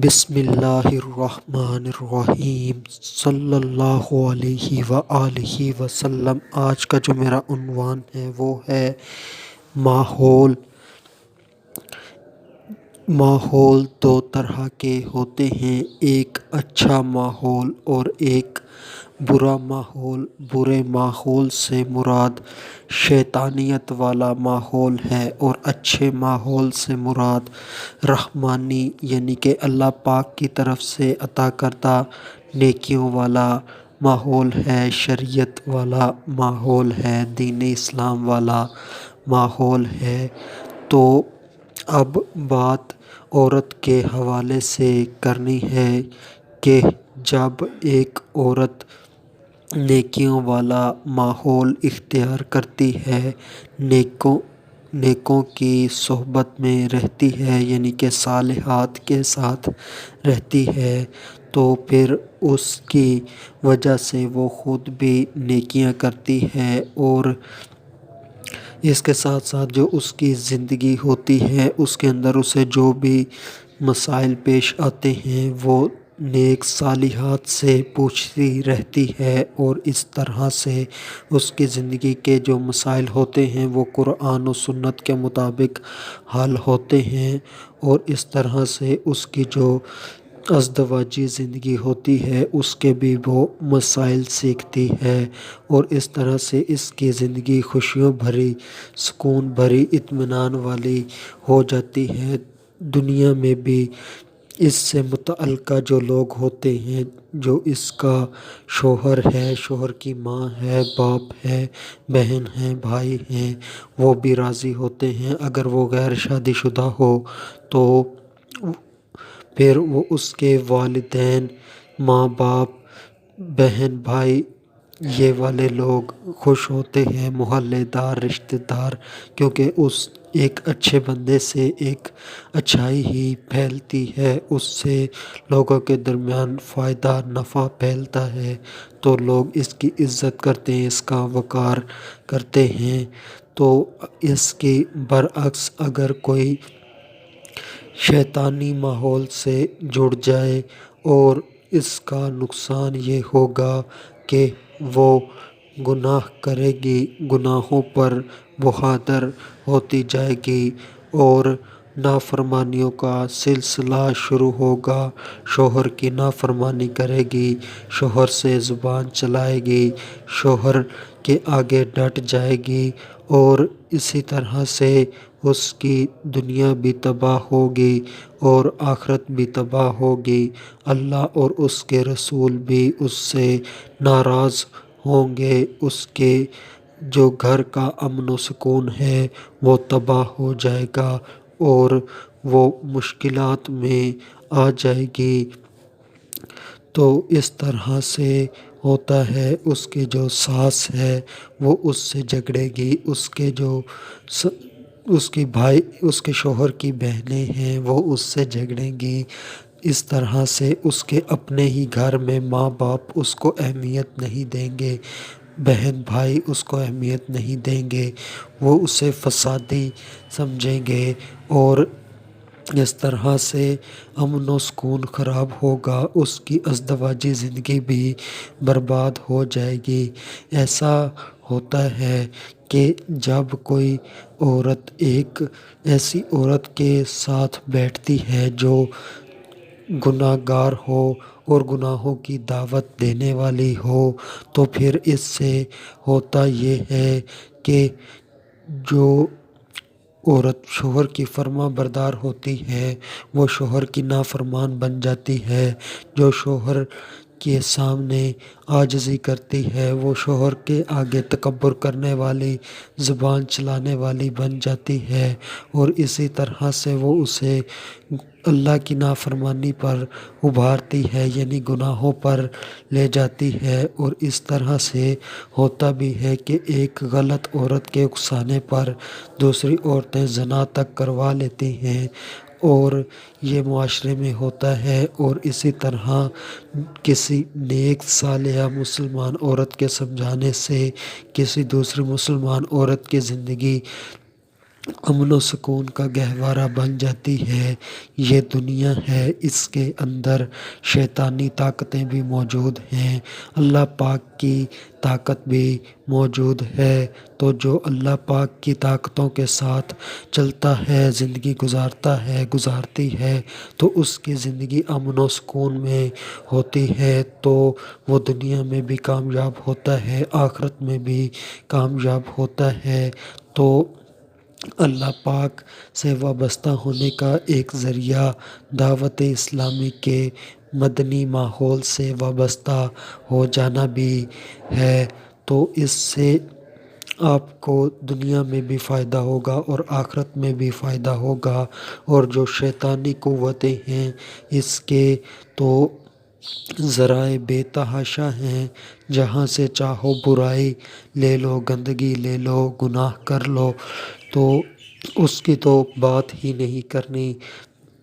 بسم اللہ الرحمن الرحیم صلی اللہ علیہ وآلہ وسلم۔ آج کا جو میرا عنوان ہے وہ ہے ماحول۔ ماحول دو طرح کے ہوتے ہیں، ایک اچھا ماحول اور ایک برا ماحول۔ برے ماحول سے مراد شیطانیت والا ماحول ہے اور اچھے ماحول سے مراد رحمانی یعنی کہ اللہ پاک کی طرف سے عطا کردہ نیکیوں والا ماحول ہے، شریعت والا ماحول ہے، دین اسلام والا ماحول ہے۔ تو اب بات عورت کے حوالے سے کرنی ہے کہ جب ایک عورت نیکیوں والا ماحول اختیار کرتی ہے، نیکوں کی صحبت میں رہتی ہے یعنی کہ صالحات کے ساتھ رہتی ہے، تو پھر اس کی وجہ سے وہ خود بھی نیکیاں کرتی ہے اور اس کے ساتھ ساتھ جو اس کی زندگی ہوتی ہے اس کے اندر اسے جو بھی مسائل پیش آتے ہیں وہ نیک صالحات سے پوچھتی رہتی ہے، اور اس طرح سے اس کی زندگی کے جو مسائل ہوتے ہیں وہ قرآن و سنت کے مطابق حل ہوتے ہیں، اور اس طرح سے اس کی جو ازدواجی زندگی ہوتی ہے اس کے بھی وہ مسائل سیکھتی ہے، اور اس طرح سے اس کی زندگی خوشیوں بھری، سکون بھری، اطمینان والی ہو جاتی ہے۔ دنیا میں بھی اس سے متعلقہ جو لوگ ہوتے ہیں، جو اس کا شوہر ہے، شوہر کی ماں ہے، باپ ہے، بہن ہے، بھائی ہیں، وہ بھی راضی ہوتے ہیں۔ اگر وہ غیر شادی شدہ ہو تو پھر وہ اس کے والدین، ماں باپ، بہن بھائی، یہ والے لوگ خوش ہوتے ہیں، محلے دار، رشتہ دار، کیونکہ اس ایک اچھے بندے سے ایک اچھائی ہی پھیلتی ہے، اس سے لوگوں کے درمیان فائدہ نفع پھیلتا ہے، تو لوگ اس کی عزت کرتے ہیں، اس کا وقار کرتے ہیں۔ تو اس کی برعکس اگر کوئی شیطانی ماحول سے جڑ جائے اور اس کا نقصان یہ ہوگا کہ وہ گناہ کرے گی، گناہوں پر بہادر ہوتی جائے گی اور نافرمانیوں کا سلسلہ شروع ہوگا، شوہر کی نافرمانی کرے گی، شوہر سے زبان چلائے گی، شوہر کے آگے ڈٹ جائے گی، اور اسی طرح سے اس کی دنیا بھی تباہ ہوگی اور آخرت بھی تباہ ہوگی۔ اللہ اور اس کے رسول بھی اس سے ناراض ہوں گے، اس کے جو گھر کا امن و سکون ہے وہ تباہ ہو جائے گا اور وہ مشکلات میں آ جائے گی۔ تو اس طرح سے ہوتا ہے، اس کی جو ساس ہے وہ اس سے جھگڑے گی، اس کے بھائی، اس کے شوہر کی بہنیں ہیں وہ اس سے جھگڑیں گی۔ اس طرح سے اس کے اپنے ہی گھر میں ماں باپ اس کو اہمیت نہیں دیں گے، بہن بھائی اس کو اہمیت نہیں دیں گے، وہ اسے فسادی سمجھیں گے، اور اس طرح سے امن و سکون خراب ہوگا، اس کی ازدواجی زندگی بھی برباد ہو جائے گی۔ ایسا ہوتا ہے کہ جب کوئی عورت ایک ایسی عورت کے ساتھ بیٹھتی ہے جو گناہ گار ہو اور گناہوں کی دعوت دینے والی ہو، تو پھر اس سے ہوتا یہ ہے کہ جو عورت شوہر کی فرما بردار ہوتی ہے وہ شوہر کی نافرمان بن جاتی ہے، جو شوہر کے سامنے عاجزی کرتی ہے وہ شوہر کے آگے تکبر کرنے والی، زبان چلانے والی بن جاتی ہے، اور اسی طرح سے وہ اسے اللہ کی نافرمانی پر ابھارتی ہے یعنی گناہوں پر لے جاتی ہے۔ اور اس طرح سے ہوتا بھی ہے کہ ایک غلط عورت کے اکسانے پر دوسری عورتیں زنا تک کروا لیتی ہیں، اور یہ معاشرے میں ہوتا ہے، اور اسی طرح کسی نیک صالحہ مسلمان عورت کے سمجھانے سے کسی دوسری مسلمان عورت کی زندگی امن و سکون کا گہوارہ بن جاتی ہے۔ یہ دنیا ہے، اس کے اندر شیطانی طاقتیں بھی موجود ہیں، اللہ پاک کی طاقت بھی موجود ہے۔ تو جو اللہ پاک کی طاقتوں کے ساتھ چلتا ہے، زندگی گزارتا ہے، گزارتی ہے، تو اس کی زندگی امن و سکون میں ہوتی ہے، تو وہ دنیا میں بھی کامیاب ہوتا ہے، آخرت میں بھی کامیاب ہوتا ہے۔ تو اللہ پاک سے وابستہ ہونے کا ایک ذریعہ دعوت اسلامی کے مدنی ماحول سے وابستہ ہو جانا بھی ہے۔ تو اس سے آپ کو دنیا میں بھی فائدہ ہوگا اور آخرت میں بھی فائدہ ہوگا، اور جو شیطانی قوتیں ہیں اس کے تو ذرائع بے تحاشا ہیں، جہاں سے چاہو برائی لے لو، گندگی لے لو، گناہ کر لو، تو اس کی تو بات ہی نہیں کرنی۔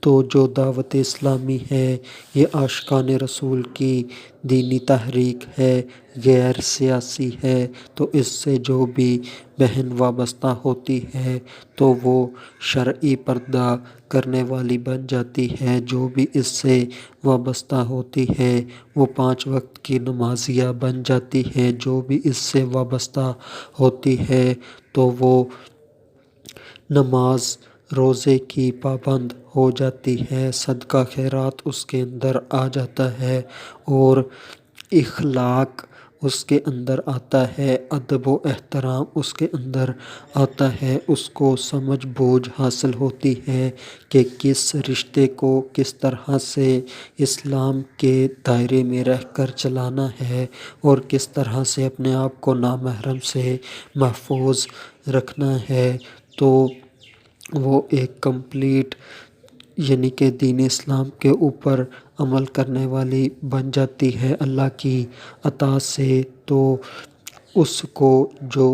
تو جو دعوت اسلامی ہے یہ عاشقان رسول کی دینی تحریک ہے، غیر سیاسی ہے، تو اس سے جو بھی بہن وابستہ ہوتی ہے تو وہ شرعی پردہ کرنے والی بن جاتی ہے۔ جو بھی اس سے وابستہ ہوتی ہے وہ 5 وقت کی نمازیہ بن جاتی ہے۔ جو بھی اس سے وابستہ ہوتی ہے تو وہ نماز روزے کی پابند ہو جاتی ہے، صدقہ خیرات اس کے اندر آ جاتا ہے، اور اخلاق اس کے اندر آتا ہے، ادب و احترام اس کے اندر آتا ہے، اس کو سمجھ بوجھ حاصل ہوتی ہے کہ کس رشتے کو کس طرح سے اسلام کے دائرے میں رہ کر چلانا ہے، اور کس طرح سے اپنے آپ کو نامحرم سے محفوظ رکھنا ہے۔ تو وہ ایک کمپلیٹ یعنی کہ دین اسلام کے اوپر عمل کرنے والی بن جاتی ہے اللہ کی عطا سے۔ تو اس کو جو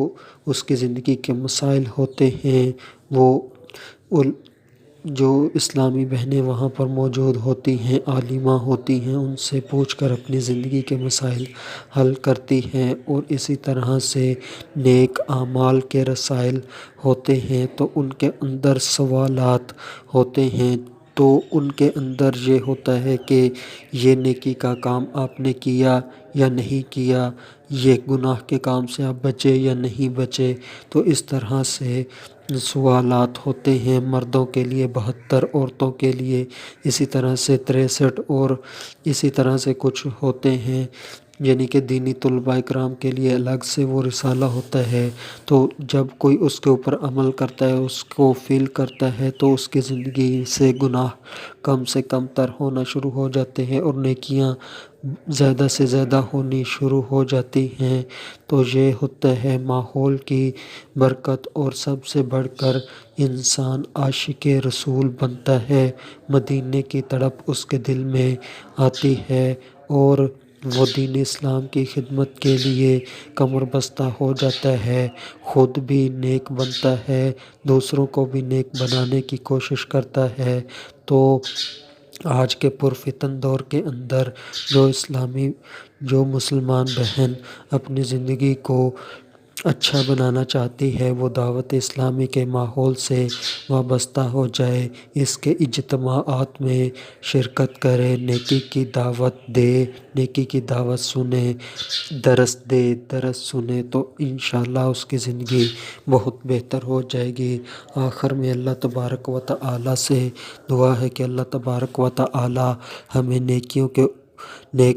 اس کی زندگی کے مسائل ہوتے ہیں وہ جو اسلامی بہنیں وہاں پر موجود ہوتی ہیں، عالمہ ہوتی ہیں، ان سے پوچھ کر اپنی زندگی کے مسائل حل کرتی ہیں، اور اسی طرح سے نیک اعمال کے رسائل ہوتے ہیں تو ان کے اندر سوالات ہوتے ہیں، تو ان کے اندر یہ ہوتا ہے کہ یہ نیکی کا کام آپ نے کیا یا نہیں کیا، یہ گناہ کے کام سے آپ بچے یا نہیں بچے۔ تو اس طرح سے سوالات ہوتے ہیں، مردوں کے لیے 72، عورتوں کے لیے اسی طرح سے 63، اور اسی طرح سے کچھ ہوتے ہیں، یعنی کہ دینی طلباء کرام کے لیے الگ سے وہ رسالہ ہوتا ہے۔ تو جب کوئی اس کے اوپر عمل کرتا ہے، اس کو فیل کرتا ہے، تو اس کی زندگی سے گناہ کم سے کم تر ہونا شروع ہو جاتے ہیں اور نیکیاں زیادہ سے زیادہ ہونی شروع ہو جاتی ہیں۔ تو یہ ہوتا ہے ماحول کی برکت، اور سب سے بڑھ کر انسان عاشق رسول بنتا ہے، مدینے کی تڑپ اس کے دل میں آتی ہے، اور وہ دین اسلام کی خدمت کے لیے کمر بستہ ہو جاتا ہے، خود بھی نیک بنتا ہے، دوسروں کو بھی نیک بنانے کی کوشش کرتا ہے۔ تو آج کے پرفتن دور کے اندر جو مسلمان بہن اپنی زندگی کو اچھا بنانا چاہتی ہے وہ دعوت اسلامی کے ماحول سے وابستہ ہو جائے، اس کے اجتماعات میں شرکت کرے، نیکی کی دعوت دے، نیکی کی دعوت سنے، درس دے، درس سنے، تو انشاءاللہ اس کی زندگی بہت بہتر ہو جائے گی۔ آخر میں اللہ تبارک و تعالی سے دعا ہے کہ اللہ تبارک و تعالی ہمیں نیک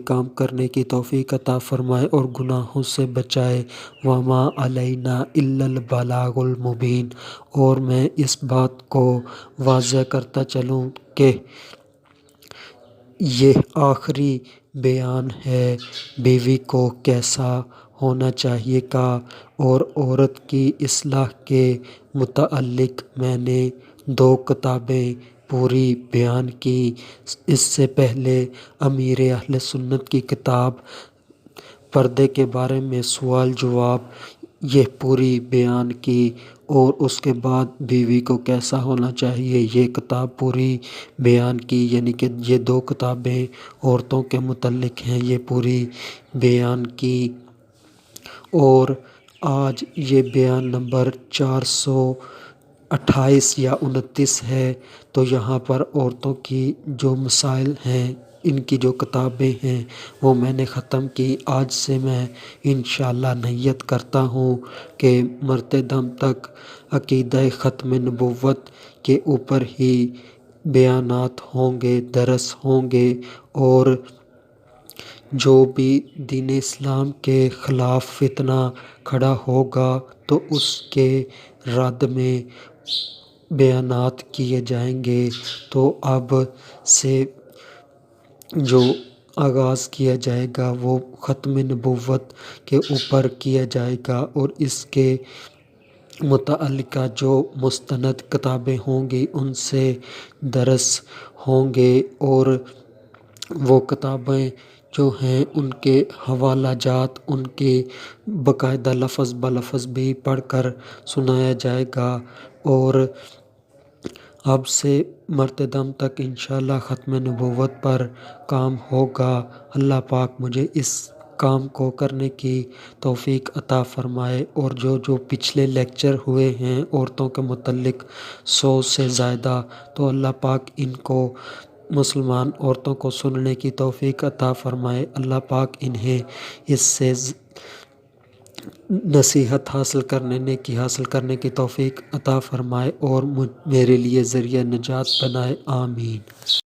کام کرنے کی توفیق عطا فرمائے اور گناہوں سے بچائے۔ وما علینا الا البلاغ المبین۔ اور میں اس بات کو واضح کرتا چلوں کہ یہ آخری بیان ہے بیوی کو کیسا ہونا چاہیے کا، اور عورت کی اصلاح کے متعلق میں نے 2 کتابیں پوری بیان کی۔ اس سے پہلے امیر اہل سنت کی کتاب پردے کے بارے میں سوال جواب یہ پوری بیان کی، اور اس کے بعد بیوی کو کیسا ہونا چاہیے یہ کتاب پوری بیان کی، یعنی کہ یہ 2 کتابیں عورتوں کے متعلق ہیں، یہ پوری بیان کی۔ اور آج یہ بیان نمبر 28 یا 29 ہے، تو یہاں پر عورتوں کی جو مسائل ہیں، ان کی جو کتابیں ہیں وہ میں نے ختم کی۔ آج سے میں انشاءاللہ نیت کرتا ہوں کہ مرتے دم تک عقیدہ ختم نبوت کے اوپر ہی بیانات ہوں گے، درس ہوں گے، اور جو بھی دین اسلام کے خلاف فتنہ کھڑا ہوگا تو اس کے رد میں بیانات کیے جائیں گے۔ تو اب سے جو آغاز کیا جائے گا وہ ختم نبوت کے اوپر کیا جائے گا، اور اس کے متعلقہ جو مستند کتابیں ہوں گی ان سے درس ہوں گے، اور وہ کتابیں جو ہیں ان کے حوالہ جات ان کے باقاعدہ لفظ بلفظ بھی پڑھ کر سنایا جائے گا۔ اور اب سے مرتے دم تک انشاءاللہ ختم نبوت پر کام ہوگا۔ اللہ پاک مجھے اس کام کو کرنے کی توفیق عطا فرمائے، اور جو پچھلے لیکچر ہوئے ہیں عورتوں کے متعلق 100 سے زیادہ، تو اللہ پاک ان کو مسلمان عورتوں کو سننے کی توفیق عطا فرمائے۔ اللہ پاک انہیں اس سے نصیحت حاصل کرنے، نیکی حاصل کرنے کی توفیق عطا فرمائے، اور میرے لیے ذریعہ نجات بنائے، آمین۔